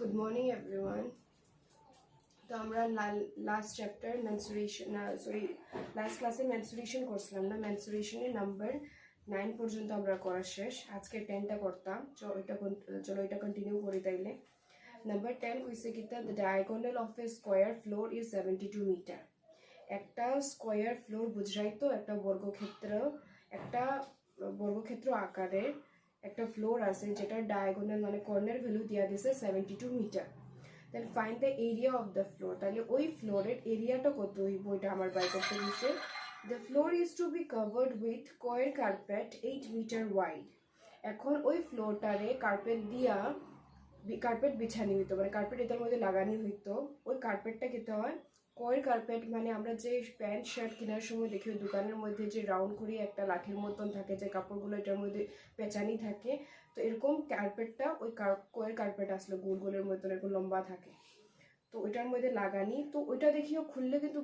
Good morning everyone. তো আমরা last chapter mensuration last ক্লাসে মেনসুরেশন করছিলাম না, মেনসুরেশনের নাম্বার 9 পর্যন্ত আমরা করা শেষ। আজকে 10টা করতাম, চলো এটা কন্টিনিউ করি। তাইলে নাম্বার 10 কইছে কি, the diagonal of a square floor is 72 metre. একটা স্কোয়ার ফ্লোর বুঝাই তো একটা বর্গক্ষেত্র আকারের একটা ফ্লোর আছে যেটা ডায়াগোনাল মানে কর্নার ভ্যালু দিয়া দিছে 72 metre. Then find the area of the floor. তাহলে ওই ফ্লোরের এরিয়াটা কত হইব এটা আমার বাই করতে দিছে। The floor is to be covered with coir carpet 8 metre wide. এখন ওই ফ্লোরটারে কার্পেট বিছানি হইতো, মানে কার্পেট এটার মধ্যে লাগানি হইতো। ওই কার্পেটটা খেতে হয় কোয়ার কার্পেট, মানে আমরা যে প্যান্ট শার্ট কেনার সময় দেখি দোকানের মধ্যে যে রাউন্ড করে একটা লাঠির মতন থাকে, যে কাপড়গুলো এটার মধ্যে পেঁচানি থাকে, তো এরকম কার্পেটটা ওই কোয়ার কার্পেট আসলে গোল গোলের মতন এরকম লম্বা থাকে, তো ওইটার মধ্যে লাগানি। তো ওইটা দেখিও খুললে কিন্তু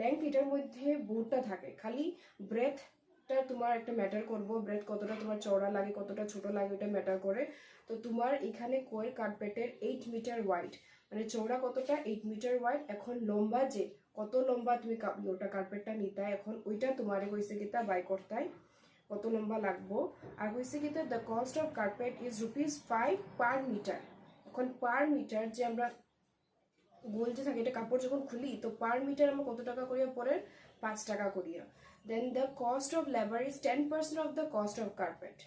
লেন্থ এটার মধ্যে বহুতটা থাকে, খালি ব্রেথটা তোমার একটা ম্যাটার করবো, ব্রেথ কতটা তোমার চওড়া লাগে কতটা ছোট লাগে ওটা ম্যাটার করে। তো তোমার এখানে কোয়ার কার্পেটের 8 মিটার ওয়াইড, মানে চওড়া কতটা 8 মিটার ওয়াইড। এখন লম্বা যে কত লম্বা তুমি ওটা কার্পেটটা নিতে, এখন ওইটা তোমার কইছে কিতা বাই করতাই কত লম্বা লাগবো। আর কইছে কিতা the cost of carpet is ₹5 per metre. এখন পার মিটার যে আমরা গোল যে থাকে এটা কাপড় যখন খুলি, তো পার মিটার আমরা কত টাকা করিয়া পরে 5 টাকা করিয়া। Then the cost of labour is 10% of the cost of carpet.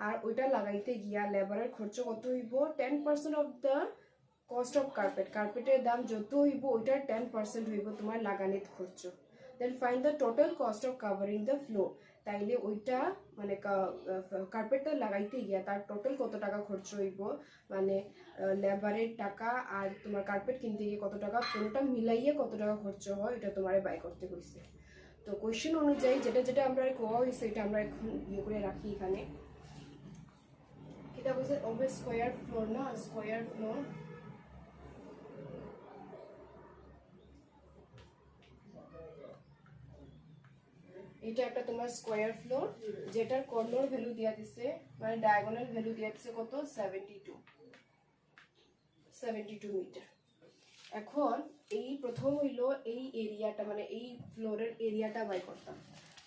আর ওইটা লাগাইতে গিয়া লেবারের খরচ কত হইব 10% অফ দ্য কস্ট অফ কার্পেটের দাম যত হইব ওইটার 10% হইব তোমার লাগানির খরচ। Then find the total cost of covering the floor. তাইলে ওইটা মানে কার্পেটটা লাগাইতে গিয়া তার টোটাল কত টাকা খরচ হইব, মানে লেবারের টাকা আর তোমার কার্পেট কিনতে গিয়ে কত টাকা, কোনোটা মিলাইয়ে কত টাকা খরচ হয় এটা তোমার বাই করতে কইছে। তো কোয়েশ্চেন অনুযায়ী যেটা যেটা আমরা কোয়া হয়েছে এটা আমরা এখন ইয়ে করে রাখি এখানে। এটা বলছে ওভার স্কোয়ার ফ্লোর না, স্কোয়ার ফ্লোর এটা একটা তোমার স্কোয়ার ফ্লোর যেটার কর্নার ভ্যালু দিয়া দিছে, মানে ডায়াগোনাল ভ্যালু দিয়া দিছে কত 72 মিটার। এখন এই প্রথম হইলো এই এরিয়াটা, মানে এই ফ্লোরের এরিয়াটা বাই করতাম।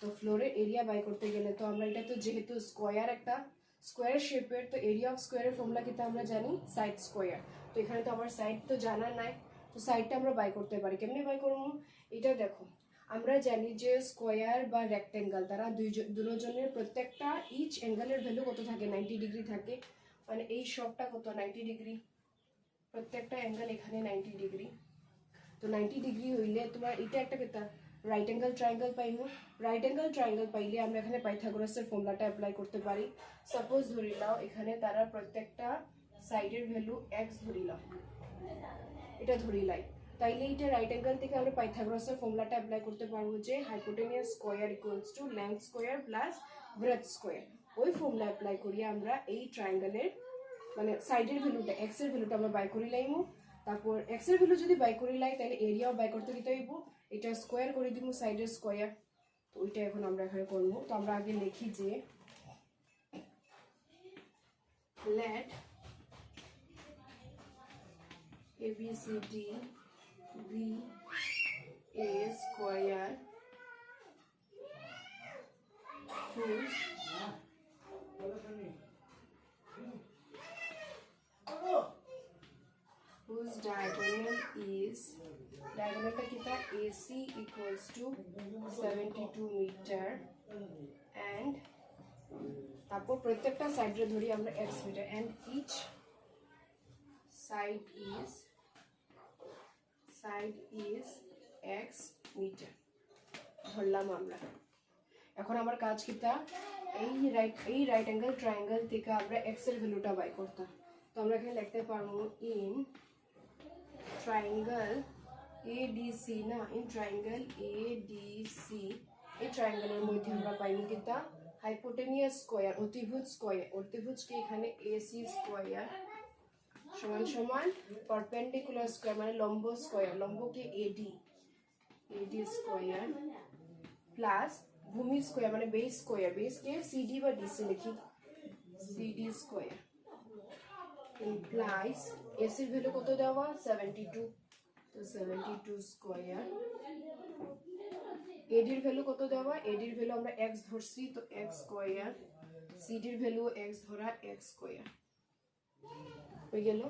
তো ফ্লোরের এরিয়া বাই করতে গেলে তো আমরা এটা তো যেহেতু স্কোয়ার একটা স্কোয়ার শেপের, তো এরিয়া অফ স্কোয়ারের ফর্মুলা কিন্তু আমরা জানি সাইড স্কোয়ার। তো এখানে তো আমার সাইড তো জানা নাই, তো সাইডটা আমরা বাই করতে পারি। কেমনি বাই করবো এটা দেখো, আমরা জানি যে স্কোয়ার বা রেক্টেঙ্গেল তারা দুজনের প্রত্যেকটা ইচ অ্যাঙ্গেলের ভ্যালু কত থাকে 90 ডিগ্রি থাকে, মানে এই সবটা কত 90 ডিগ্রি, প্রত্যেকটা অ্যাঙ্গেল এখানে 90 ডিগ্রি। তো 90 ডিগ্রি হইলে তোমার এটা একটা কেতা রাইট অ্যাঙ্গেল ট্রায়াঙ্গেল পাইব। রাইট অ্যাঙ্গেল ট্রায়াঙ্গেল পাইলে আমরা এখানে পাইথাগোরাসের ফর্মুলাটা অ্যাপ্লাই করতে পারি। সাপোজ ধরি নাও এখানে তারা প্রত্যেকটা সাইডের ভ্যালু x ধরিলাম, এটা ধরিলাই, তাইলে এটা রাইট অ্যাঙ্গেল থেকে আমরা পাইথাগোরাসের ফর্মুলাটা অ্যাপ্লাই করতে পারবো যে hypotenuse square equals to length square plus breadth square. ওই ফর্মুলা অ্যাপ্লাই করি আমরা এই ট্রায়াঙ্গেলের মানে সাইডের ভ্যালুটা এক্স এর ভ্যালুটা আমরা বাই করি লাইমু। তারপর এক্স এর ভ্যালু যদি বাই করি লাই তাহলে এরিয়াও বাই করতে দিতে হইব, এটা স্কোয়ার করে দিব সাইডের স্কোয়ার। তো ওইটা এখন আমরা এখানে করবো। তো আমরা আগে লিখি যে let ABCD be a square whose diagonal is diagonalটা কিটা AC equals to 72 meter and তারপর প্রত্যেকটা সাইডে ধরি আমরা x metre and each side is x metre ধরলাম আমরা। এখন আমার কাজ কিটা এই রাইট অ্যাঙ্গেল ট্রায়াঙ্গেল থেকে আমরা x এর ভ্যালুটা বাই করতাম। তো আমরা এখানে লিখতে পারবো ইন ট্রায়াঙ্গেল ADC না, ইন ট্রায়াঙ্গেল ADC এই ট্রায়াঙ্গেলের মধ্যে আমরা পাইব কিটা হাইপোটেনিয়াস স্কোয়ার অতিভুজকে এখানে AC স্কোয়ার সমান সমান পারপেন্ডিকুলার স্কোয়ার মানে লম্বকে AD স্কোয়ার প্লাস ভূমি স্কোয়ার মানে বেসকে CD বা DC লিখি CD স্কোয়ার implies এসির ভ্যালু কত দেওয়া 72, তো 72 স্কয়ার। এডির ভ্যালু কত দেওয়া, এডির ভ্যালু আমরা x ধরছি, তো x স্কয়ার। সিডির ভ্যালু x ধরা, x স্কয়ার হয়ে গেল।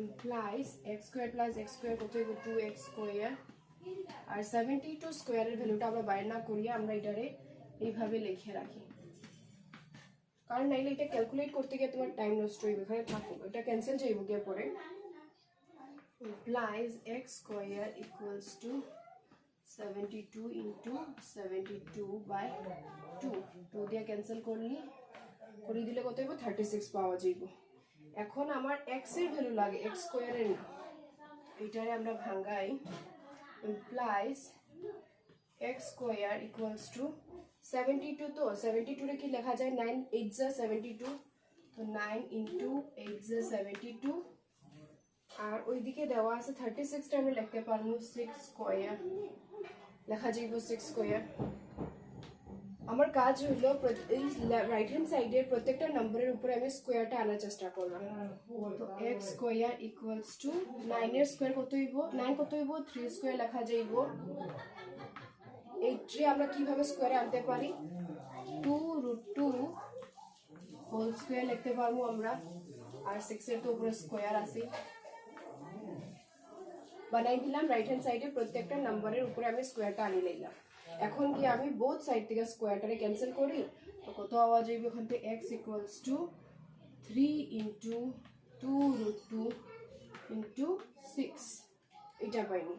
implies x square plus x square কত হইব 2x স্কয়ার। আর 72 স্কয়ারের ভ্যালুটা আমরা বাইর না করিয়া আমরা এটারে এইভাবে লিখে রাখি, কারণ নাইলে এটা ক্যালকুলেট করতে গিয়ে তোমার টাইম নষ্ট হইবে, এখানে থাকো, এটা ক্যান্সেল যাইব গিয়ে পরে। implies x square equals to 72 into 72 by 2, 2 দিয়ে ক্যান্সেল করলি করে দিলে কত হইব 36 পাওয়া যাইব। এখন আমার x এর ভ্যালু লাগে, x স্কয়ারের না, এটারে আমরা ভাঙাই। implies x square equals to 72, তো 72 রে কি লেখা যায় 9 8 যা 72, তো 9 into 8 যা 72, আর ওইদিকে দেওয়া আছে 36 টা আমরা লিখতে পারবো 6 স্কয়ার, লেখা যাইব 6 স্কয়ার। আমার কাজ হলো এই রাইট হ্যান্ড সাইডের প্রত্যেকটা নম্বরের উপরে আমি স্কয়ারটা আনার চেষ্টা করলাম। তো x স্কয়ার ইকুয়ালস টু 9 এর স্কয়ার কত হইব, 9 কত হইব 3 স্কয়ার লেখা যাইব। এই 3 আমরা কিভাবে স্কয়ারে আনতে পারি, 2√2 হোল স্কয়ার লিখতে পারবো আমরা, আর 6 এর তো উপরে স্কয়ার আছে, বানাই দিলাম। রাইট হ্যান্ড সাইডে প্রত্যেকটা নম্বরের উপরে আমি স্কয়ারটা আনি লইলাম। এখন কি আমি বোথ সাইড থেকে স্কয়ারটারে ক্যান্সেল করি, তো কত আওয়াজ হইবে ওখান থেকে x equals to 3 into 2√2 into 6, এটা পাইনি।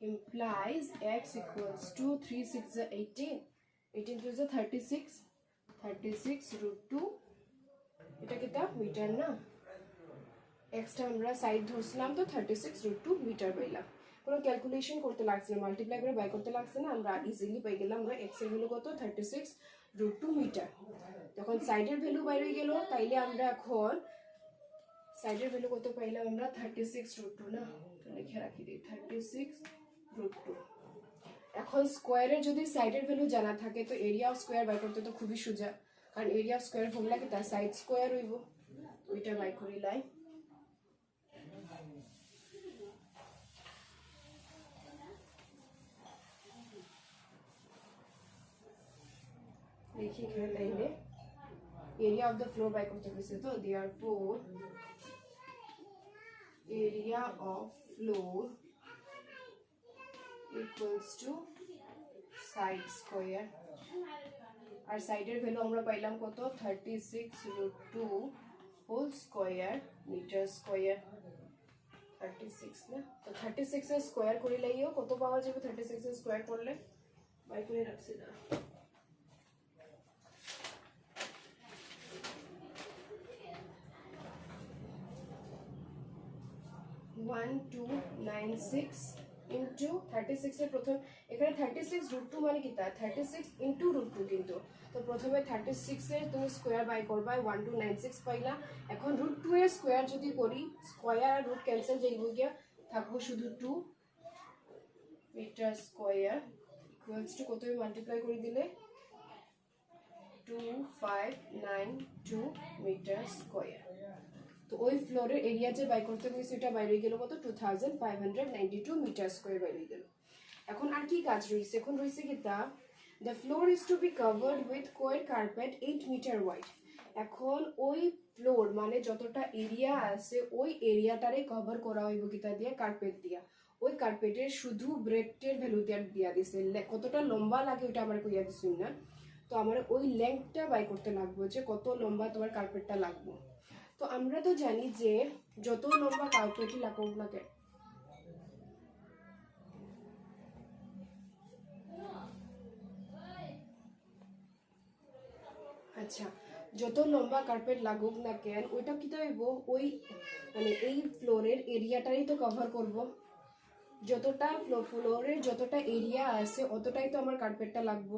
implies x equals to 3 6 is 18, 18 to is 36, 36√2, এটা কিতা মিটার না, এক্সটা আমরা সাইড ধরছিলাম, তো 36√2 মিটার পাইলাম। কোনো ক্যালকুলেশন করতে লাগছে না, মাল্টিপ্লাই করে বাই করতে লাগছে না, আমরা ইজিলি পাই গেলাম আমরা x এর ভ্যালু কত 36√2 মিটার। যখন সাইডের ভ্যালু বাইরে হয়ে গেল, তাইলে আমরা এখন সাইডের ভ্যালু কত পাইলাম আমরা 36√2 না, তো লিখে রাখি দিই 36√2। এখন স্কয়ারের যদি সাইডের ভ্যালু জানা থাকে, তো এরিয়া অফ স্কয়ার বাই করতে তো খুবই সোজা, কারণ এরিয়া অফ স্কয়ার ফর্মুলা কি তার সাইড স্কয়ার হইব, ওইটা বাই করিলাই। দেখি এখানে লাইনে এরিয়া অফ দ্য ফ্লোর বাই করতে হয়েছে, তো therefore area of floor equals to side square, আর সাইডের ভ্যালু আমরা পাইলাম কত 36√2 হোল স্কয়ার মিটার স্কয়ার, 36 না, তো 36 এর স্কয়ার করিলেও কত পাওয়া যাবে, 36 এর স্কয়ার করলে বাই করে রাখছি না, 1296 into 36 এর প্রথম, এখানে 36√2 মানে কি তা 36 into √2 কিন্তু, তো প্রথমে 36 এর তুমি স্কয়ার বাই করবা 1296 পাইলা। এখন √2 এর স্কয়ার যদি করি, স্কয়ার আর রুট ক্যান্সেল যাইব গিয়া, থাকবো শুধু 2 মিটার স্কয়ার ইকুয়ালস টু কত মাল্টিপ্লাই করে দিলে 2592 মিটার স্কয়ার। তো ওই ফ্লোরের এরিয়া যে বাই করতে গেছে এটা বাইরে গেল কত 2592 মিটার স্কয়ার বাইরে গেল। এখন আর কি কাজ রয়েছে, এখন রয়েছে কি তা the floor is to be covered with coir carpet 8 metre wide. এখন ওই ফ্লোর মানে যতটা এরিয়া আছে ওই এরিয়াটারে কভার করা হইব কিতা দিয়া, কার্পেট দিয়া। ওই কার্পেটের শুধু ব্রেডথের ভ্যালু দিয়া দিছে, কতটা লম্বা লাগে ওটা আমার কইয়া দিছুন না, তো আমার ওই লেন্থটা বাই করতে লাগবে যে কত লম্বা তোমার কার্পেটটা লাগবে। তো আমরা তো জানি যে যত লম্বা কার্পেটই লাগুক না কেন, আচ্ছা যত লম্বা কার্পেট লাগুক না কেন ওইটা কি হইব, ওই মানে এই ফ্লোরের এরিয়াটাই তো কভার করব, যতটা ফ্লোরের যতটা এরিয়া আছে অতটাই তো আমার কার্পেটটা লাগবে।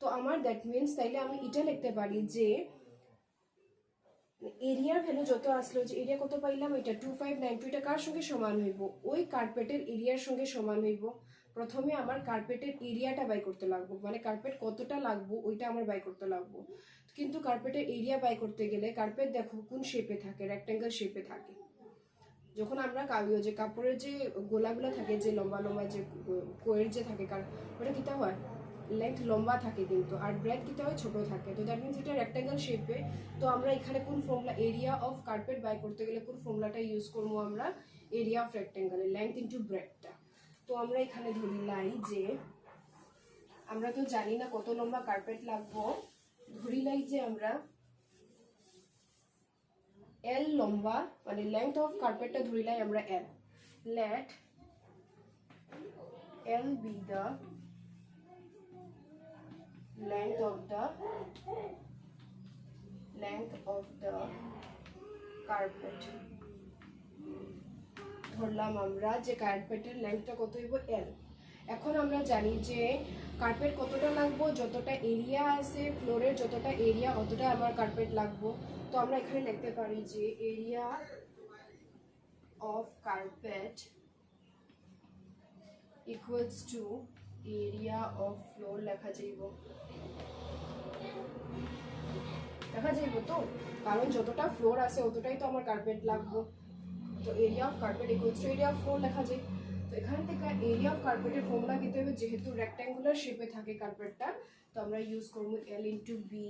তো আমার দ্যাট মিনস তাইলে আমি এটা লিখতে পারি যে এরিয়ার ভ্যালু যত আসলো, যে এরিয়া কত পাইলাম এটা 2592, এটা কার সঙ্গে সমান হইব, ওই কার্পেটের এরিয়ার সঙ্গে সমান হইব। প্রথমে আমার কার্পেটের এরিয়াটা বাই করতে লাগবো, মানে কার্পেট কতটা লাগবো ওইটা আমার বাই করতে লাগবো। কিন্তু কার্পেটের এরিয়া বাই করতে গেলে কার্পেট দেখো কোন শেপে থাকে, রেক্টেঙ্গেল শেপে থাকে। যখন আমরা যে কাপড়ের যে গোলাগুলো থাকে, যে লম্বা লম্বা যে কোয়ের যে থাকে, ওটা কিতা হয় লেন্থ লম্বা থাকে কিন্তু, আর ব্রেড কিতা হয় ছোট থাকে। তো দ্যাট মিনস এটা রেক্টেঙ্গেল শেপে। তো আমরা এখানে কোন ফর্মুলা, এরিয়া অফ কার্পেট বাই করতে গেলে কোন ফর্মুলাটা ইউজ করবো আমরা, area of rectangle length into ব্রেডটা। তো আমরা এখানে ধরি লাই যে আমরা তো জানি না কত লম্বা কার্পেট লাগবো, ধরি লাই যে আমরা এল লম্বা, মানে লেন্থ অফ কার্পেটটা ধরি লাই আমরা L. Let L be the length of the carpet। ধরলাম আমরা যে কার্পেটের লেন্থটা কত হইব এল। এখন আমরা জানি যে কার্পেট কতটা লাগবো, যতটা এরিয়া আছে ফ্লোরের, যতটা এরিয়া অতটা আমার কার্পেট লাগবো। তো আমরা এখানে লিখতে পারি যে area of carpet equals to area of floor লেখা যাইব তো, কারণ যতটা ফ্লোর আছে অতটাই তো আমার কার্পেট লাগবো। তো area of carpet equals to area of floor লেখা যায়। তো এখান থেকে এরিয়া অফ কার্পেটের ফর্মুলা দিতে হবে, যেহেতু রেক্ট্যাঙ্গুলার শেপে থাকে কার্পেটটা, তো আমরা ইউজ করবো এল ইন্টু বি।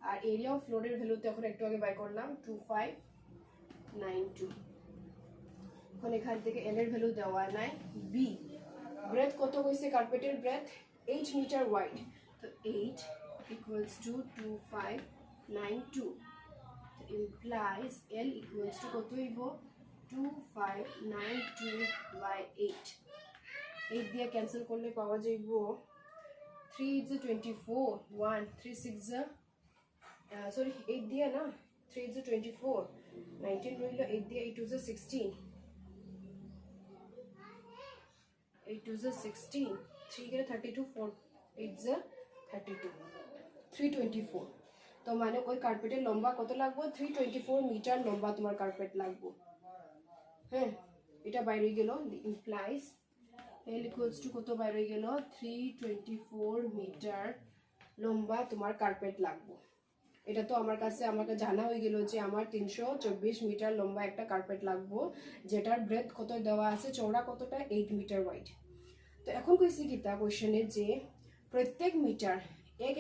আর এরিয়া অফ ফ্লোরের ভ্যালুতে এখন একটু আগে বাই করলাম 2592। এখন এখান থেকে এল এর ভ্যালু দেওয়া নাই, বি ব্রেথ কত হয়েছে কার্পেটের ব্রেথ 8 মিটার ওয়াইড। তো 8 equals to 2592 implies L equals to কত হইব 2592 by 8। 8 দিয়ে ক্যান্সেল করলে পাওয়া যাইব 3 is 24, 1 3 6 সরি 8 দিয়ে না, 3 is 24, 19 রইল, 8 দিয়ে 8 is 16, 8 is 16, 3 গেলে 32, 4 8 is 32, 324। তো মানে ওই কার্পেটের লম্বা কত লাগবো 324 মিটার লম্বা তোমার কার্পেট লাগবো। হ্যাঁ, এটা বাইরে গেল, ইমপ্লাইজ L equals to কত বাইরে গেল 324 মিটার লম্বা তোমার কার্পেট লাগবো। এটা তো আমার কাছে জানা হয়ে গেল যে আমার 324 মিটার লম্বা একটা কার্পেট লাগবো, যেটার ব্রেথ কত দেওয়া আছে, চওড়া কতটা 8 মিটার ওয়াইড। তো এখন কইছি কিতা কোশ্চেনে যে প্রত্যেক মিটার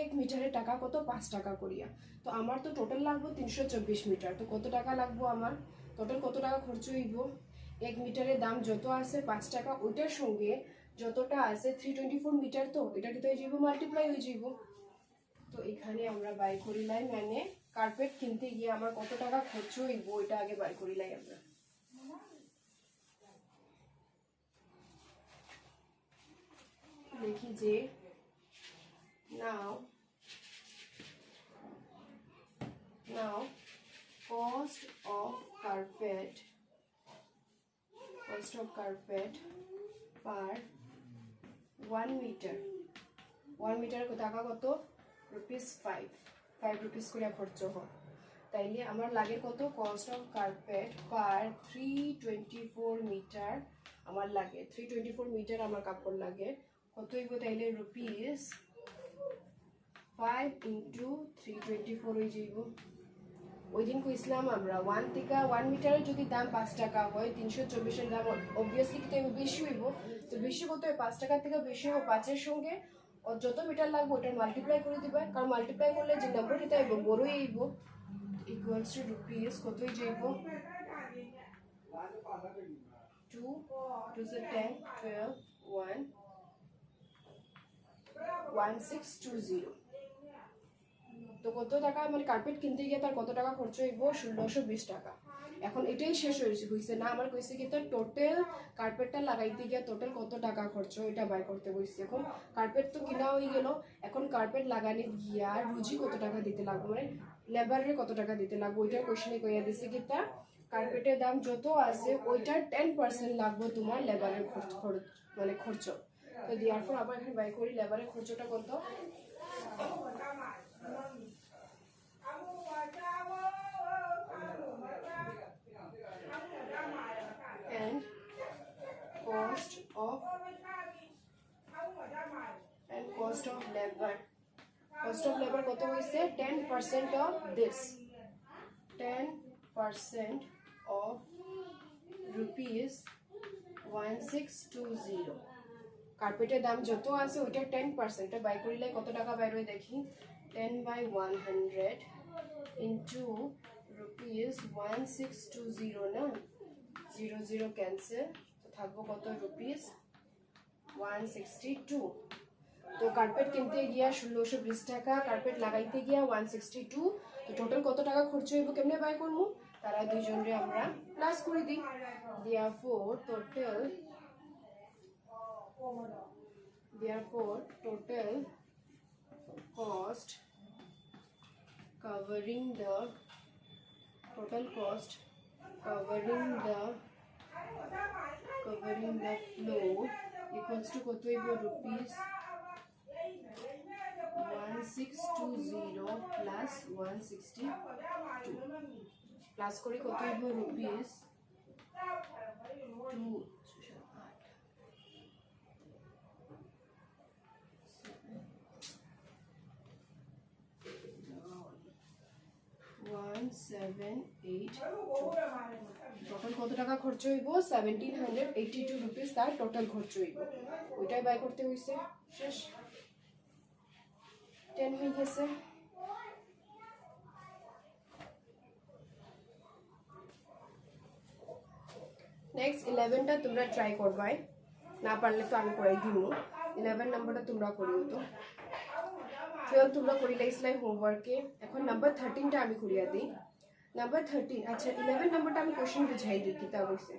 এক মিটারের টাকা কত 5 টাকা করিয়া। তো আমার তো টোটাল লাগবো 324 মিটার। তো কত টাকা লাগবো আমার, টোটাল কত টাকা খরচ হইব, 1 মিটারের দাম যত আছে 5 টাকা, ওইটার সঙ্গে যতটা আছে 324 মিটার, তো এটা কি হয়ে যাইব মাল্টিপ্লাই হয়ে যাইব। তো এখানে আমরা বাই করিলাই, মানে কার্পেট কিনতে গিয়ে আমার কত টাকা খরচ হইব এটা আগে বাই করিলাই আমরা। দেখি যে now cost of carpet per 1 meter, 1 metre টাকা কত রুপিস 5 রুপিস করে খরচ হয়। তাইলে আমার লাগে কত, cost of carpet per 324 metre আমার লাগে, 324 মিটার আমার কাপড় লাগে কত হইব, তাইলে রুপিস 5 into 324 হয়ে যাইব। ওই দিন কইছিলাম আমরা 1 থেকে 1 মিটারের যদি দাম 5 টাকা হয়, 324 এর দাম অবভিয়াসলি কি বেশি হইব। তো বেশি কত হয়, 5 টাকা থেকে বেশি হবে, 5 এর সঙ্গে যত মিটার লাগবে ওটা মাল্টিপ্লাই করে দিবা, কারণ মাল্টিপ্লাই করলে যে নাম্বার এটা আইব বড়ই আইব, ইকুয়ালস টু রুপিস কত হয়ে যাইব 2 2 10 12 1 1620। তো কত টাকা মানে কার্পেট কিনতে গিয়ে তার কত টাকা খরচ হইব 1620 টাকা। এখন এটাই শেষ হয়েছে না, আমার কইছে কি তার টোটাল কার্পেটটা লাগাইতে গিয়ে টোটাল কত টাকা খরচ এটা বাই করতে বসছি। এখন কার্পেট তো কিনা হয়ে গেল, এখন কার্পেট লাগানি গিয়া রুজি কত টাকা দিতে লাগবে, মানে লেবারের কত টাকা দিতে লাগবে ওইটার কোশ্চেনে কইয়া দিছে কি তা কার্পেটের দাম যত আছে ওইটার 10% লাগবে তোমার লেবারের মানে খরচ। তো দেওয়ার পর আবার এখানে বাই করি লেবারের খরচটা কত, and cost of কত হইছে 10% অফ দিস 10% অফ রুপিস 1620 কার্পেটের দাম যত আছে ওইটা 10% বাই করিলে কত টাকা বাইর হয় দেখি 10/100 ইনটু রুপিস 1620 না 00 ক্যান্সেল তো থাকবো কত রুপিস 162 তো কার্পেট কিনতে গিয়া 1620 টাকা কার্পেট লাগাইতে গিয়া 162 তো টোটাল কত টাকা খরচ হইব কেমনে বাই করব তারা দুইজনরে আমরা প্লাস করে দিই therefore total cost covering the flow equals to কত হইব রুপিস 1620 plus 162 প্লাস করে কত হইব রুপিস 1782 টোটাল কত টাকা খরচ হইব 1782 রুপিস তার টোটাল খরচ হইব ওইটাই বাই করতে হইছে শেষ 10 হয়ে গেছে নেক্সট 11টা তোমরা ট্রাই করবাই না পারলে তো আমি করাই দিব 11 নাম্বারটা তোমরা করিও তো 12 তোমরা করি লাইসলাই হোমওয়ার্কে এখন নাম্বার 13টা আমি করিয়া দিই নাম্বার 13 আচ্ছা 11 নাম্বারটা আমি কোশ্চেন বুঝাই দিই কিতা কইছে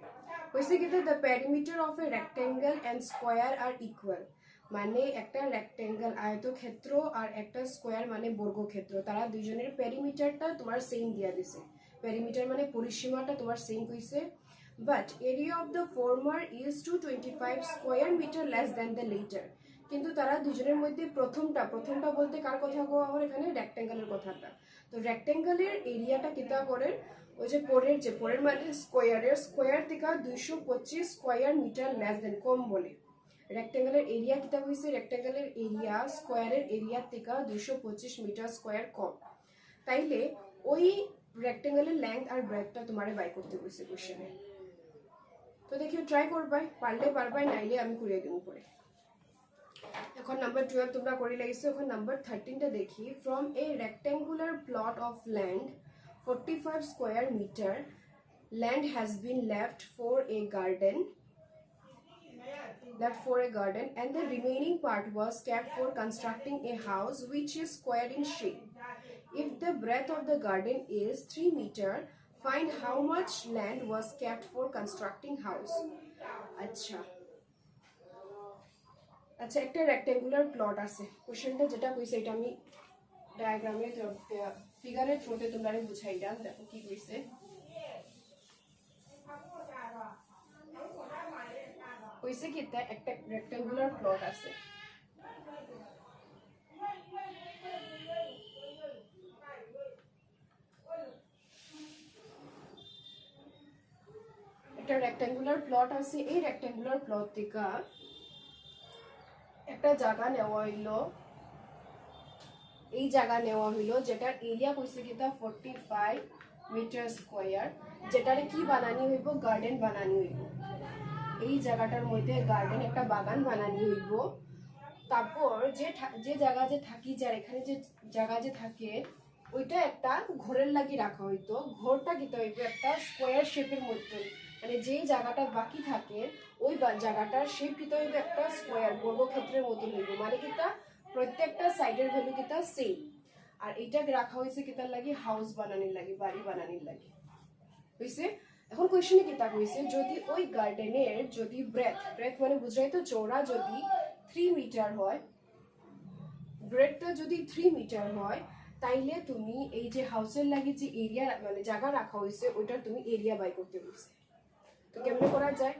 কিতা the perimeter of a rectangle and square আর ইকুয়াল মানে একটা রেক্টেঙ্গল আয়তক্ষেত্র আর একটা স্কয়ার মানে বর্গক্ষেত্র তারা দুইজনের পেরিমিটারটা তোমার সেম দিয়া দিছে পেরিমিটার মানে পরিসীমাটা তোমার সেম কইছে but area of the former is 225 square meter less than the later কিন্তু তারা দুজনের মধ্যে প্রথমটা বলতে কার কথা কোয়া হয় এখানে রেক্টেঙ্গলের কথাটা তো রেক্টেঙ্গলের এরিয়াটা কিতা করে ওই যে পরের মানে স্কয়ার থেকে 225 স্কয়ার মিটার লেস দেন কম বলে রেক্টেঙ্গলের এরিয়া কিতা কইছে রেক্টেঙ্গলের এরিয়া স্কয়ারের এরিয়া থেকে 225 মিটার স্কয়ার কম তাইলে ওই রেক্টেঙ্গলের লেংথ আর ব্রেডথটা তোমারে বাই করতে কইছে কোশ্চেনে তো দেখিও ট্রাই করবাই পারলে পারবাই নাইলে আমি করিয়ে দেব পরে এখন নাম্বার 12 তোমরা করে লাইছো এখন নাম্বার 13টা দেখি from a rectangular plot of land 45 square metre land has been left for a garden and the remaining part was kept for constructing a house which is square in shape. If the breadth of the garden is 3 meter, find how much land was kept for constructing house. আচ্ছা একটা rectangular plot আছে কোশ্চেনটা যেটা কইছে এটা আমি ডায়াগ্রামে ফিগারের থ্রুতে তোমরা বুঝাই দাও দেখো কি কইছে কইছে কি একটা রেক্টেঙ্গুলার প্লট আছে একটা রেক্টেঙ্গুলার প্লট আছে এই রেক্টেঙ্গুলার প্লট থেকে একটা জায়গা নেওয়া হইলো এই জায়গা নেওয়া হইলো যেটার এরিয়া কইছে কিটা 45 মিটার স্কয়ার যেটারে কি বানানি হইব গার্ডেন বানানি হইব এই জায়গাটার মধ্যে গার্ডেন একটা বাগান বানানি হইব তারপর যে জায়গা যে থাকি যার এখানে যে জায়গা যে থাকে ওইটা একটা ঘরের লাগি রাখা হইতো ঘরটা কিটা হইব একটা স্কয়ার শেপের মধ্যে মানে যেই জায়গাটা বাকি থাকে ওই জায়গাটার শেপ কিটা হইব একটা স্কয়ার বর্গক্ষেত্রের মতন হইব মানে কিটা প্রত্যেকটা সাইডের ভ্যালু কিটা সেম আর এটা রাখা হইছে কিটার লাগি হাউস বানানির লাগি বাড়ি বানানির লাগি হইছে এখন কোশ্চেনে কিতা কইছে যদি ওই গার্ডেনের যদি ব্রেথ মানে বুঝাই তো চওড়া যদি 3 মিটার হয় ব্রেথটা যদি 3 মিটার হয় তাইলে তুমি এই যে হাউসের লাগি যে এরিয়া মানে জায়গা রাখা হইছে ওইটা তুমি এরিয়া বাই করতে বলছে তো কেমনে করা যায়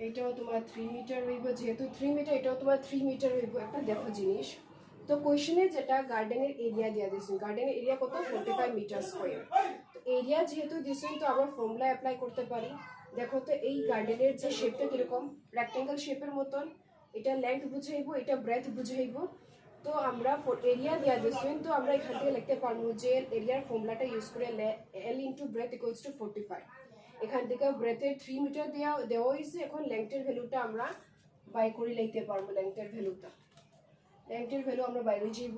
এটাও তোমার 3 মিটার হইব যেহেতু 3 মিটার এটাও তোমার 3 মিটার হইব একটা দেখো জিনিস তো কোশ্চেনে যেটা গার্ডেনের এরিয়া দেয়া দিয়েছে গার্ডেনের এরিয়া কত 45 মিটার স্কয়ার তো এরিয়া যেহেতু দিয়েছেন তো আমরা ফর্মুলা অ্যাপ্লাই করতে পারি দেখো তো এই গার্ডেনের যে শেপটা কিরকম রেক্টেঙ্গল শেপের মতন এটা লেন্থ বুঝাইবো এটা ব্রেথ বুঝাইবো তো আমরা এরিয়া দিয়া দিচ্ছি, তো আমরা এখান থেকে লিখতে পারবো যে এরিয়ার ফর্মুলাটা ইউজ করে L into breadth equals to 45। এখান থেকে ব্রেথের 3 মিটার দেওয়া হয়েছে। এখন লেংথের ভ্যালুটা আমরা বাই করে লিখতে পারবো। লেংথের ভ্যালু আমরা বাইরে যাইব।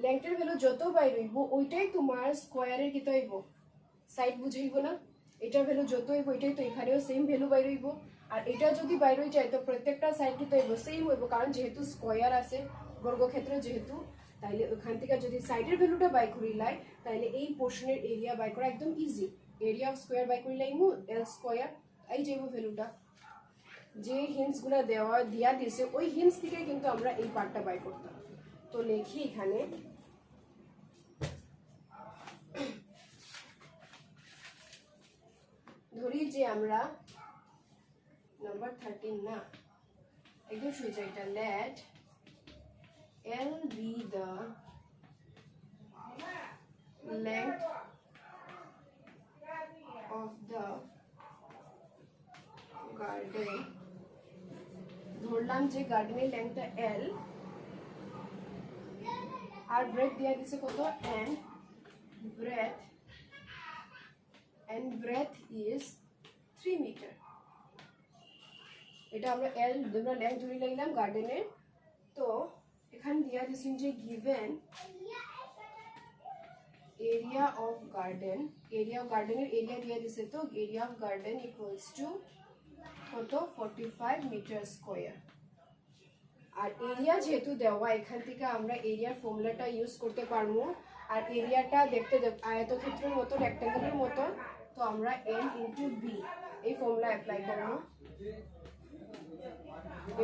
লেংথের ভ্যালু যত বাইরে হইব ওইটাই তোমার স্কোয়ারের কি হইব, সাইড বুঝাইব না। এটার ভ্যালু যত হইব এটাই তো এখানেও সেম ভ্যালু বাইরে হইব। আর এটা যদি বাইরে হয়ে যায় তো প্রত্যেকটা সাইড কি হইব, সেম হইব, কারণ যেহেতু স্কোয়ার আছে বর্গক্ষেত্র যেহেতু, তাইলে ওখান থেকে যদি সাইডের ভ্যালুটা বাই করি লাই তাইলে এই পোর্শনের এরিয়া বাই করা একদম ইজি। এরিয়া অফ স্কোয়ার বাই করি লাইমু L স্কোয়ার, এই যাইব ভ্যালুটা। যে হিন্টসগুলো দিয়া দিয়েছে ওই হিন্টস থেকে কিন্তু আমরা এই পার্টটা বাই করতাম। তো লিখি এখানে ধরি যে আমরা নাম্বার 13 না, একদম সোজা এটা, late L be the length of the garden। ধরলাম যে গার্ডেনের লেংথটা L আর ব্রেথ দিয়া দিছে কত, and breadth is 3 মিটার। এটা আমরা L আমরা লেংথ ধরে নিলাম গার্ডেনের। তো এখানে দিয়া দিছে যে given area of gardeনের এরিয়া দিয়া দিছে, তো area of garden equals to কত, 45 মিটার স্কয়ার। আর এরিয়া যেহেতু দেওয়া এখান থেকে আমরা এরিয়ার ফর্মুলাটা ইউজ করতে পারবো। আর এরিয়াটা দেখতে আয়তক্ষেত্রের মতো, রেক্ট্যাঙ্গেলের মতো, তো আমরা L ইন্টু বি এই ফর্মুলা অ্যাপ্লাই করবো।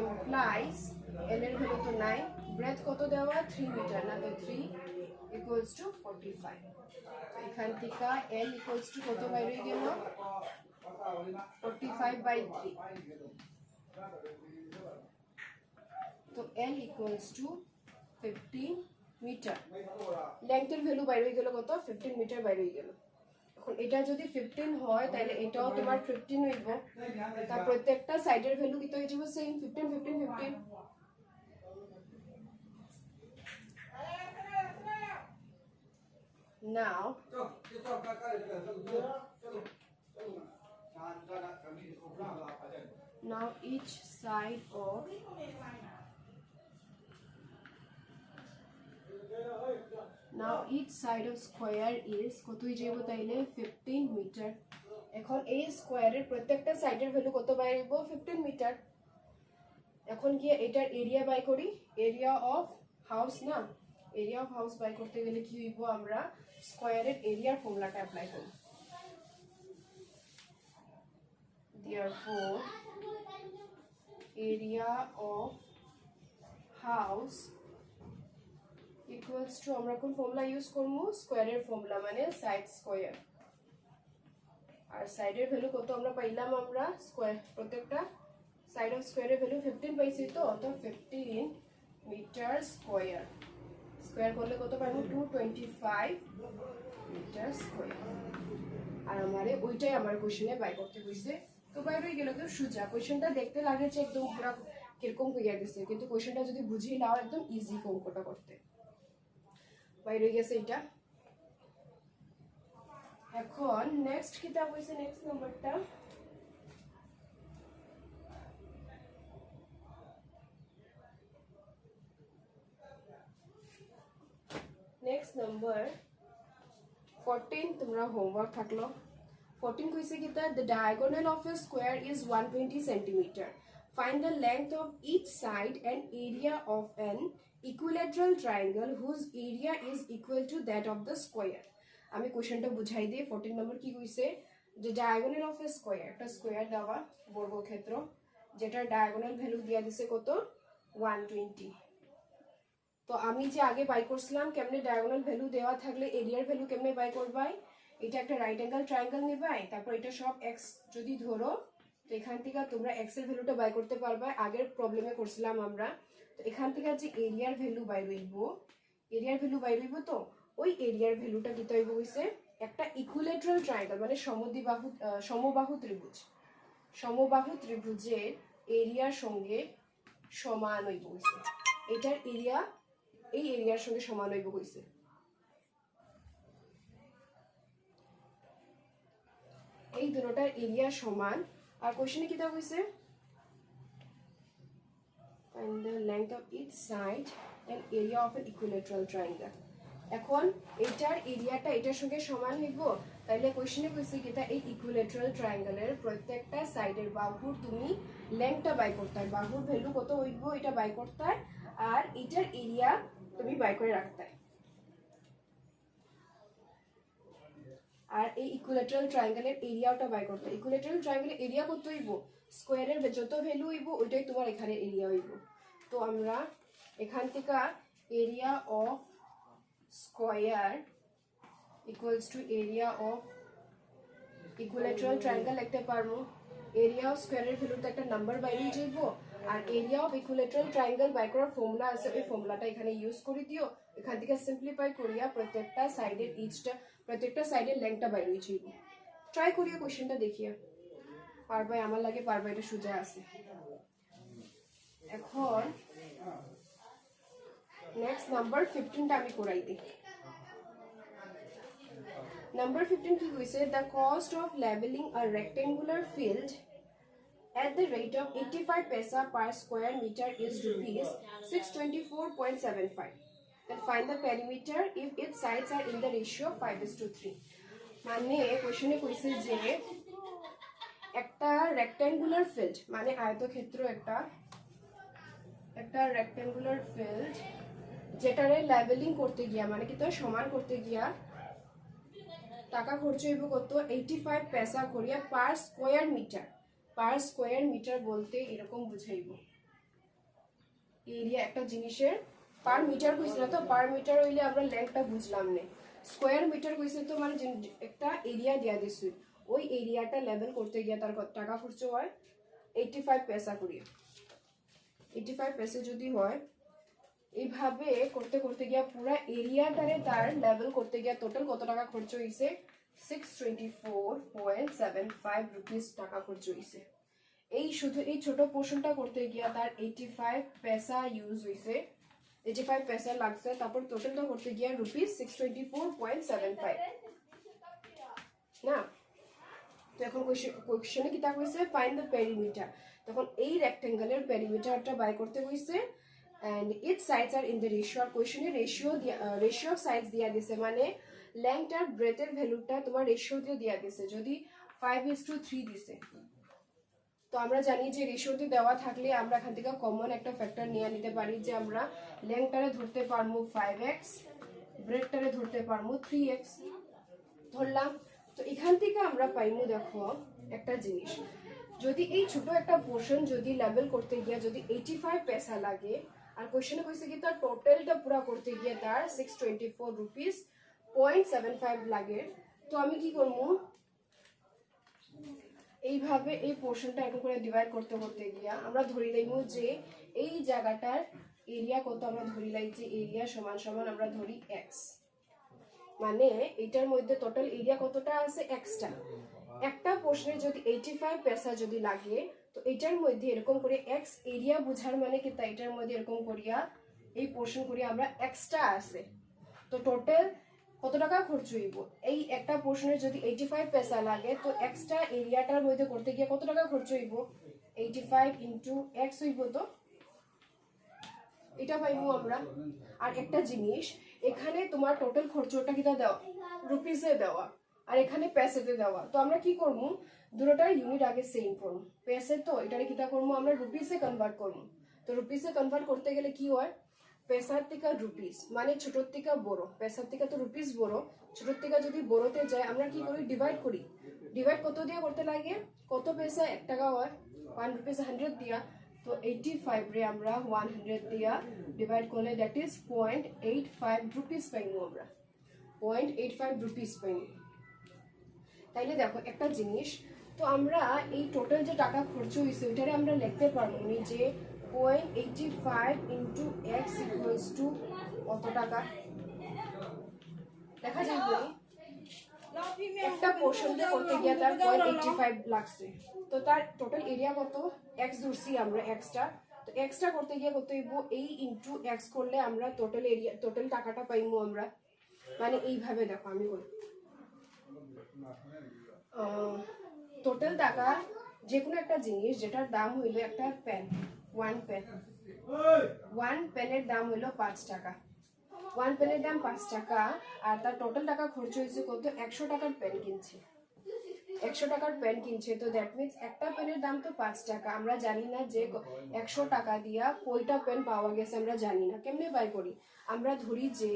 ইমপ্লাইজ L এর ভ্যালু তো 9, ব্রেথ কত দেওয়া 3 মিটার না, তো 3 ইকুয়ালস টু 45। এখান থেকে L ইকুয়ালস টু কত বাইরে গেল, 45/3। তো L ইকুয়ালস টু 15 মিটার। লেংথের ভ্যালু বাইরে গেল কত, 15 মিটার বাইরে গেল। এখন এটা যদি 15 হয় তাহলে এটাও তোমার 15 হইব। তার প্রত্যেকটা সাইডের ভ্যালু কত হয়ে যাবে, same 15 15 15। Now each side of square is কত হয়ে যাবে তাইলে 15 মিটার। এখন এই স্কয়ারের প্রত্যেকটা সাইডের ভ্যালু কত বাই হইব, 15 মিটার। এখন কি এটার এরিয়া বাই করি, এরিয়া অফ হাউস না, এরিয়া অফ হাউস বাই করতে গেলে কি হইব, আমরা স্কয়ারের এরিয়ার ফর্মুলাটা অ্যাপ্লাই করব। Therefore area of house equals to, আমরা কোন ফর্মুলা ইউজ করব, স্কয়ারের ফর্মুলা, মানে সাইড স্কয়ার। আর সাইডের ভ্যালু কত আমরা পাইলাম, আমরা স্কয়ার প্রত্যেকটা সাইড অফ স্কয়ারের ভ্যালু 15 পাইছি, তো 15 মিটার স্কয়ার। স্কয়ার করলে কত পাবো, 225 মিটার স্কয়ার। আর আমারে ওইটাই আমার কোশ্চেনে বাই করতে কইছে। তো বাইরে হয়ে গেল, তো সোজা কোশ্চেনটা দেখতে লাগে যে একদম পুরো কিরকম কইয়া দিছে, কিন্তু কোশ্চেনটা যদি বুঝি নাও একদম ইজি অঙ্কটা করতে। বাইরে হয়ে গেছে এটা। এখন নেক্সট কিতাব হইছে, নেক্সট নাম্বারটা নেক্সট নাম্বার 14 তোমরা হোমওয়ার্ক থাকলো। 14 কইছে কি, the diagonal of a square is 120 centimeter. Find the length of each side and area of an equilateral triangle whose area is equal to that of the square. আমি কোশ্চেনটা বুঝাই দিই। 14 নম্বর কি কইছে, যে ডায়াগোনাল অফ এ স্কয়ার, একটা square দেওয়া বর্গক্ষেত্র, যেটা ডায়াগোনাল ভ্যালু দিয়া দিছে কত, 120। তো আমি যে আগে বাই করছিলাম কেমনে ডায়াগোনাল ভ্যালু দেওয়া থাকলে এরিয়ার ভ্যালু কেমনে বাই করবাই, এটা একটা রাইট অ্যাঙ্গেল ট্রায়াঙ্গেল নিবাই, তারপর এটা সব এক্স যদি ধরো, তো এখান থেকে তোমরা এক্স এর ভ্যালুটা বাই করতে পারবা। আগের প্রবলেমে করছিলাম আমরা। তো এখান থেকে যে এরিয়ার ভ্যালু বাই রইব, তো ওই এরিয়ার ভ্যালুটা কি হইব হইছে, একটা ইকুইলেটারাল ট্রায়াঙ্গেল মানে সমবাহু ত্রিভুজের এরিয়ার সঙ্গে সমান হইব হইছে। এটার এরিয়া এই এরিয়ার সঙ্গে সমান হইব কইছে। এই দুটোটার এরিয়া সমান। আর কোশ্চেনে কি দেওয়া হয়েছে, find the length of each side and area of an equilateral triangle। এখন এটার এরিয়াটা এটার সঙ্গে সমান হইব, তাইলে কোশ্চেনে কইছে কি এই ইকুইলেটারাল ট্রায়াঙ্গেলের প্রত্যেকটা সাইডের বাহুর তুমি লেংথটা বাই করতে হয়, বাহুর ভ্যালু কত হইব এটা বাই করতে হয়, আর এটার এরিয়া তুমি বাই করে রাখতে হয়। আর এই ইকুইলেটারাল ট্রায়াঙ্গেলের এরিয়াটা বাই করতে হয়। ইকুইলেটারাল ট্রায়াঙ্গেলের এরিয়া কত হইব, স্কোয়ারের যত ভ্যালু হইব ওইটাই তোমার এখানে এরিয়া হইব। তো আমরা এখান থেকে area of square equals two area of equilateral triangle লিখতে পারবো। এরিয়া অফ স্কোয়ারের ভ্যালুতে একটা নাম্বার বাইরে যাইব, আর এরিয়া অফ ইকুইলেটারাল ট্রায়াঙ্গেল বাই করার ফর্মুলা আছে, ওই ফর্মুলাটা এখানে ইউজ করে দিও। এখান থেকে সিম্পলিফাই করিয়া প্রত্যেকটা সাইডের প্রত্যেকটা সাইডের লেংথটা বাইরে যাইব। ট্রাই করিয়া কোশ্চেনটা দেখিয়া পারবাই, আমার লাগে পারবা, এটা সোজা আছে। এখন নেক্সট নাম্বার 15টা আমি করাই দিই। Number 15 কি কইছে, the cost of leveling a rectangular field at the rate of 85 paisa per square meter is rupees 624.75. Then find the perimeter if its sides are in the ratio 5:3. মানে কোশ্চেনে কইছে যে একটা রেক্ট্যাঙ্গুলার ফিল্ড মানে আয়তক্ষেত্র, একটা রেক্ট্যাঙ্গুলার ফিল্ড যেটারে লেভেলিং করতে গিয়া মানে কি তো সমান করতে গিয়া টাকা খরচ হইব কত 85 পয়সা করিয়া per square metre. Per square metre বলতে এরকম বুঝাইব, এরিয়া একটা জিনিসের পার মিটার কইছে না তো, পার মিটার হইলে আমরা লেংথটা বুঝলাম না, স্কোয়ার মিটার কইছে তো মানে একটা এরিয়া দিয়া দিছি, ওই এরিয়াটা লেভেল করতে গিয়া তার টাকা খরচ হয় 85 পয়সা করিয়া। 85 পয়সা যদি হয় এইভাবে করতে করতে গিয়া পুরা এরিয়াটারে তার লেভেল করতে গিয়া টোটাল কত টাকা খরচ হইছে 624.75 রুপিস টাকা খরচ হইছে। এই শুধু এই ছোট পোর্শনটা করতে গিয়া তার 85 পয়সা ইউজ হইছে, 85 পয়সা লাগছে, তারপর টোটালটা করতে গিয়া রুপিস 624.75 না। তো এখন কোশ্চেনে কি তা কইছে ফাইন্ড দ্য পেরিমিটার, তখন এই রেক্ট্যাঙ্গেলের পেরিমিটারটা বাই করতে কইছে and its sides are in the ratio। আর কোশ্চেনে রেশিও অফ সাইডস দিয়া দিছে, মানে লেংথ আর ব্রেথের ভ্যালুটা তোমার রেশিও দিয়ে দিয়া দিছে। যদি 5:3 দিছে, তো আমরা জানি যে রেশিওতে দেওয়া থাকলে আমরা এখান থেকে কমন একটা ফ্যাক্টর নিয়ে নিতে পারি, যে আমরা লেংথটারে ধরতে পারবো 5x, ব্রেথটারে ধরতে পারবো 3x ধরলাম। তো এখান থেকে আমরা পাইমু দেখো একটা জিনিস, যদি এই ছোট একটা পোর্শন যদি লেভেল করতে গিয়া যদি 85 পয়সা লাগে, আর কোশ্চেনে কইছে কি তার টোটালটা পুরা করতে গিয়ে তার 624.75 লাগে, তো আমি কি করবো এইভাবে এই পোর্শনটা এরকম করে ডিভাইড করতে করতে গিয়া আমরা ধরি লাইমু যে এই জায়গাটার এরিয়া কত, আমরা ধরি লাই যে এরিয়া সমান সমান আমরা ধরি x, মানে এটার মধ্যে টোটাল এরিয়া কতটা আছে xটা। একটা পোর্শনে যদি 85 পয়সা যদি লাগে, তো এটার মধ্যে এরকম করে x এরিয়া বুঝার মানে কি তা এটার মধ্যে এরকম করিয়া এই পোর্শন করিয়া আমরা xটা আছে, তো টোটাল কত টাকা খরচ হইব। এই একটা পোর্শনে যদি 85 পয়সা লাগে, তো এক্সট্রা এরিয়াটার মধ্যে করতে গিয়ে কত টাকা খরচ হইব 85 ইনটু x হইব, তো এটা পাইবো আমরা। আর একটা জিনিস এখানে তোমার টোটাল খরচটা কিটা দেওয়া রুপিসে দেওয়া, আর এখানে পেসেতে দেওয়া, তো আমরা কি করব দুটোটার ইউনিট আগে সেম করব, পেসে তো এটারে কিটা করব আমরা রুপিসে কনভার্ট করব। তো রুপিসে কনভার্ট করতে গেলে কি হয়, পেসার থেকে রুপিস মানে ছোটোর থেকে বড়, পেসার থেকে তো রুপিস বড়, ছোটোর থেকে যদি বড়তে যায় আমরা কি করি ডিভাইড করি। ডিভাইড কত দিয়ে করতে লাগে, কত পয়সা 1 টাকা হয় 1 রুপিস 100 দিয়া, তো 85 রে আমরা 100 দিয়া ডিভাইড করলে দ্যাট ইজ 0.85 রুপিস পাইবো আমরা, 0.85 রুপিস পাইবো। তাইলে দেখো একটা জিনিস, তো আমরা এই টোটাল যে টাকা খরচ হয়েছে ওইটারে আমরা লিখতে পারবো যে 0.85 ইন্টু x ইকুয়ালস টু কত টাকা দেখা যায় বলি, একটা পোর্শন দিয়ে করতে গিয়ে তার 0.85 লাগছে, তো তার টোটাল এরিয়া কত x ধরছি আমরা xটা, তো এক্সট্রা করতে গিয়ে কত হইব এই ইনটু এক্স করলে আমরা টোটাল এরিয়া টোটাল টাকাটা পাইমু আমরা মানে এইভাবে দেখো আমি বলি টোটাল টাকা যে কোনো একটা জিনিস যেটার দাম হইলো একটা পেন ওয়ান পেনের দাম হইলো 5 টাকা ওয়ান পেনের দাম 5 টাকা আর তার টোটাল টাকা খরচ হয়েছে কত 100 টাকার পেন কিনছে 100 টাকার পেন কিনছে তো দ্যাট মিনস একটা পেনের দাম তো 5 টাকা আমরা জানি না যে 100 টাকা দিয়া কয়টা পেন পাওয়া গেছে আমরা জানি না কেমনে বাই করি আমরা ধরি যে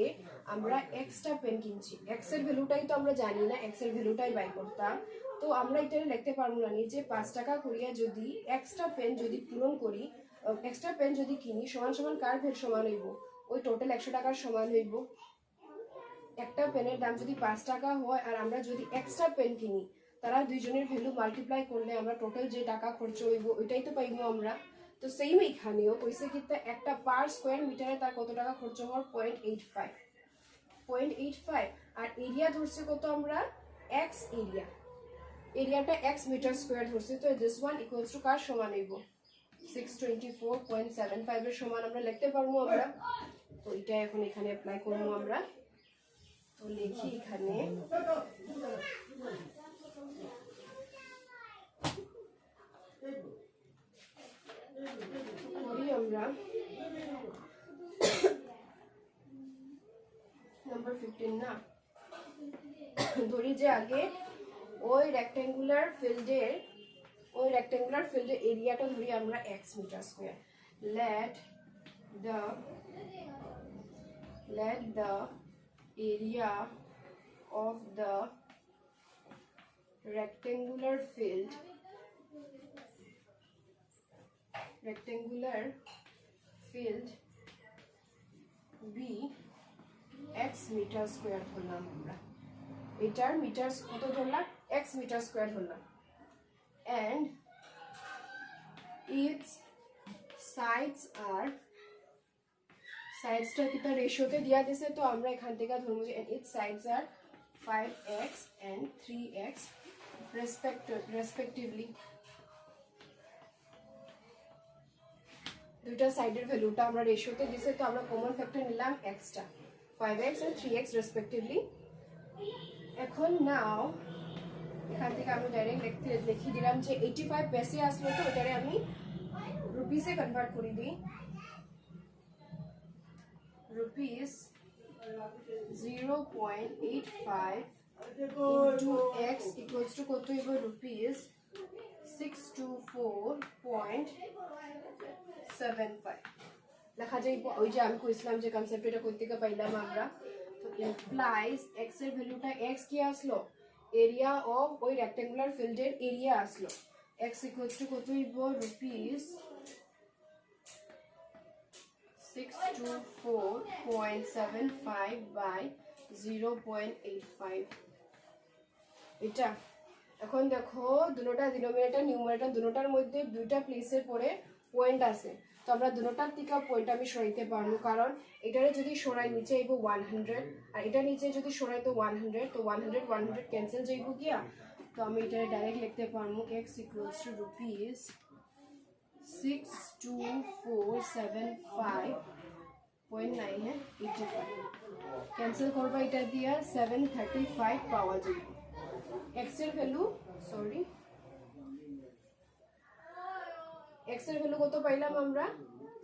আমরা এক্সট্রা পেন কিনছি এক্স এর ভ্যালুটাই তো আমরা জানি না এক্স এর ভ্যালুটাই বাই করতাম তো আমরা এটা লিখতে পারবো না যে 5 টাকা করিয়া যদি এক্সট্রা পেন যদি পূরণ করি এক্সট্রা পেন যদি কিনি সমান সমান কার ভ্যালু সমান হইব ওই টোটাল 100 টাকার সমান হইব একটা পেনের দাম যদি 5 টাকা হয় আর আমরা যদি এক্সট্রা পেন কিনি তারা দুইজনের ভ্যালু মাল্টিপ্লাই করলে আমরা টোটাল যে টাকা খরচ হইব ওইটাই তো পাইবো আমরা তো সেম এইখানেও কইছে কি একটা পার স্কোয়ার মিটারে তার কত টাকা খরচ হওয়ার 0.85 আর এরিয়া ধরছে কত আমরা এক্স এরিয়াটা এক্স মিটার স্কোয়ার ধরছে তো দিস ওয়ান ইকুয়ালস টু কার সমান হইব 624.75 এর সমান আমরা লিখতে পারবো আমরা তো এটা এখন এখানে অ্যাপ্লাই করবো আমরা তো লিখি এখানে করি আমরা নাম্বার 15 না ধরি যে আগে ওই রেক্ট্যাঙ্গুলার ফিল্ডের এরিয়াটা ধরি আমরা x metre square let the area of the rectangular field be x metre square ধরলাম আমরা এটার মিটার কত ধরলাম x মিটার স্কয়ার ধরলাম and its sides টা কিটা রেশিওতে দিয়া দিছে তো আমরা এখান থেকে ধরবো যে its sides are 5x and 3x respectively দুইটা সাইডের ভ্যালুটা আমরা রেশিওতে দিছে তো আমরা কমন ফ্যাক্টর নিলাম x টা 5x and 3x respectively এখন নাও এখান থেকে আমি ডাইরেক্ট লিখে দিলাম যে 85 পয়সা আসলো তো এটারে আমি রুপিসে কনভার্ট করে দিই rupees 0.85 into x equals to কত হইব rupees 624.75 লেখা যাইব ওই যে আমি কইছিলাম যে কনসেপ্ট এটা কই থেকে পাইলাম আমরা তো implies x এর ভ্যালুটা x কি আসলো এরিয়া অফ ওই রেক্ট্যাঙ্গুলার ফিল্ডের এরিয়া আসলো x equals to কত হইব rupees 624.75 by 0.85 এটা এখন দেখো দুটোটা ডিনোমিনেটর নিউমারেটর দুটোটার মধ্যে দুইটা প্লেসের পরে পয়েন্ট আছে তো আমরা দুটোটার থেকে পয়েন্ট আমি সরাইতে পারবো কারণ এটারে যদি সরাই নিচে আইব 100 আর এটা নিচে যদি সরাই তো 100 তো 100 ক্যান্সেল যাইব গিয়া তো আমি এটারে ডাইরেক্ট লিখতে পারবো x equals to rupees 62475.9 है 85 कैंसिल करबा এটা দিয়া 735 পাওয়া যাবে x এর ভ্যালু সরি x এর ভ্যালু কত পাইলাম আমরা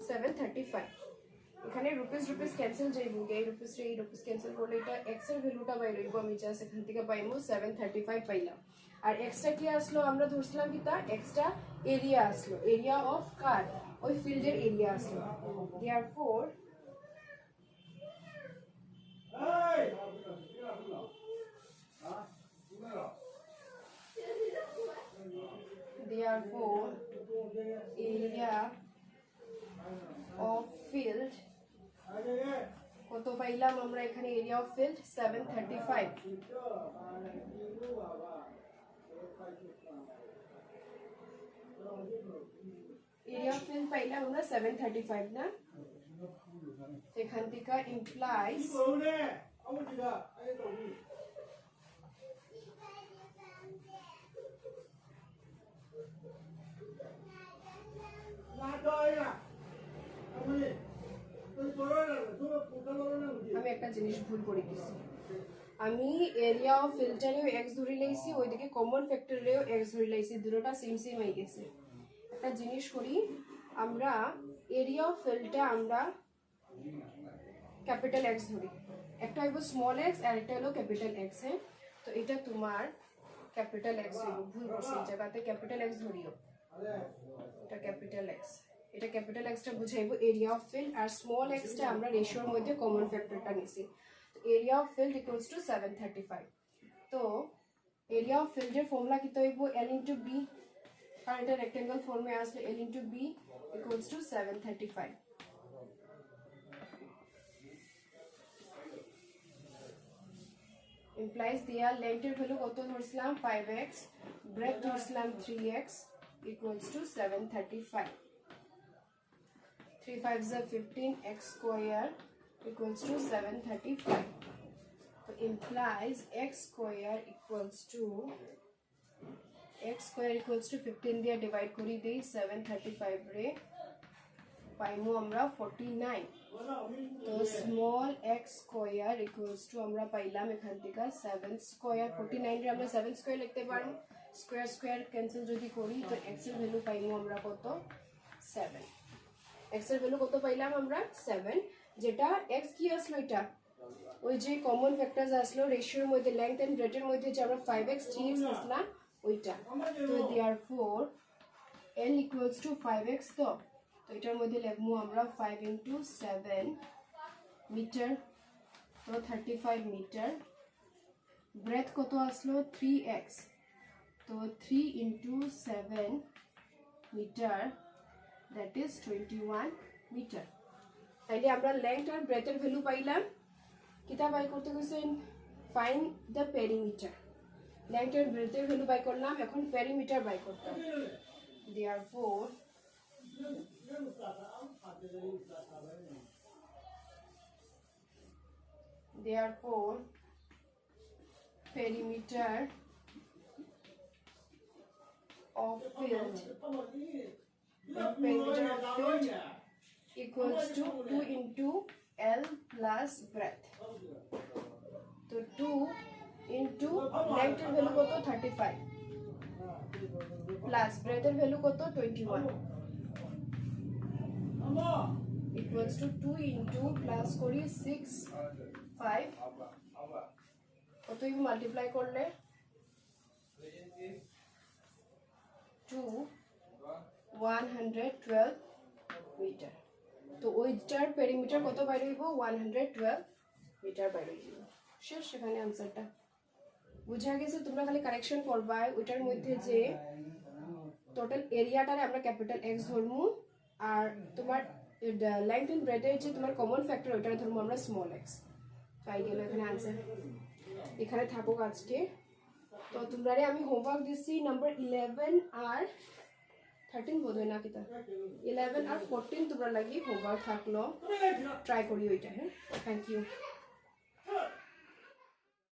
735 এখানে রুপিস ক্যান্সেল যাইবো এই রুপিস ক্যান্সেল করলে এটা x এর ভ্যালুটা বাইরে হইব আমি জাস্ট এখান থেকে পাইমু 735 পাইলাম আর x টা কি আসলো আমরা ধরছিলাম কি তা x টা এরিয়া আসলো এরিয়া অফ কার ওই ফিল্ডের এরিয়া আসলো therefore area of field কত পাইলাম আমরা এখানে area of field 735 area of field পাইলাম আমরা 735 না এখান থেকে implies জিনিস ভুল করে দিছি আমি এরিয়া অফ ফিল্টারেও এক্স ধরে লাইছি ওইদিকে কমন ফ্যাক্টরেও এক্স ধরে লাইছি দুটোটা সেম সেম হয়ে গেছে একটা জিনিস করি আমরা এরিয়া অফ ফিল্ডটা আমরা ক্যাপিটাল এক্স ধরি একটা হইব স্মল এক্স আর একটা হলো ক্যাপিটাল এক্স হ্যাঁ তো এটা তোমার ক্যাপিটাল এক্স হইব ভুল করছি এই জায়গাতে ক্যাপিটাল এক্স ধরিও এটা ক্যাপিটাল এক্স এটা ক্যাপিটাল এক্সটা বুঝাইব এরিয়া অফ ফিল্ড আর স্মল এক্সটা আমরা রেশিওর মধ্যে কমন ফ্যাক্টরটা নিছি তো area of field equals to 735 তো এরিয়া অফ ফিল্ডের ফর্মুলা কি হইব L * B কারণ এটা রেক্টেঙ্গল ফর্মে আসলে L * B equals to 735 implies their length এর ভ্যালু কত ধরছিলাম 5x breadth ধরছিলাম 3x equals to 735 3 5s are 15 x square equals to 735 so implies x square equals to 15 দিয়ে ডিভাইড করি দেই 735 রে পাইমু আমরা 49 তো small x square equals to আমরা পাইলাম এখান থেকে 7 স্কয়ার 49 রে আমরা 7 স্কয়ার লিখতে পারবো স্কয়ার স্কয়ার ক্যান্সেল যদি করি তো x এর ভ্যালু পাইমু আমরা কত 7 x এর ভ্যালু কত পাইলাম আমরা 7 যেটা x কি আসলো এটা ওই যে কমন ফ্যাক্টরস আসলো রেশিওর মধ্যে লেংথ এন্ড ব্রেডথের মধ্যে যে আমরা 5x 3x আসলা ওইটা তো therefore L equals to 5x তো এটার মধ্যে লিখবো আমরা 5 into 7 মিটার তো 35 মিটার ব্রেডথ কত আসলো 3x তো 3 into 7 metre that is 21 metre তাইলে আমরা লেংথ আর ব্রেডথের ভ্যালু পাইলাম কিটা বাই করতে কইছেন ফাইন্ড দ্য পেরিমিটার লেংথ আর ব্রেডথের ভ্যালু বাই করলাম এখন পেরিমিটার বাই করতে হবে therefore perimeter of field equals to 2 into L plus breadth so 2 into length এর ভ্যালু কত 35 plus breadth এর ভ্যালু কত 21 equals to 2 into plus করি 6 5 কত ইউ মাল্টিপ্লাই করলে 2 112 মিটার তো ওইটার পেরিমিটার কত বাইরে হইব 112 মিটার বাইরে হইব শেষ সেখানে आंसरটা বুঝা গেছে তোমরা খালি কারেকশন করবা ওইটার মধ্যে যে টোটাল এরিয়াটারে আমরা ক্যাপিটাল এক্স ধরমু আর তোমার লেংথ এন্ড ব্রেডথ এর যে তোমার কমন ফ্যাক্টর ওইটার ধরমু আমরা স্মল এক্স পাই গেল এখানে आंसर এখানে থাকুক আজকে তো তোমরারে আমি হোমওয়ার্ক দিছি নাম্বার 11 আর 13 বোধ হয় না কিতা 11 আর 14 তোমরা লাগি হোমওয়ার্ক থাকলো ট্রাই করি ওইটা হ্যাঁ থ্যাংক ইউ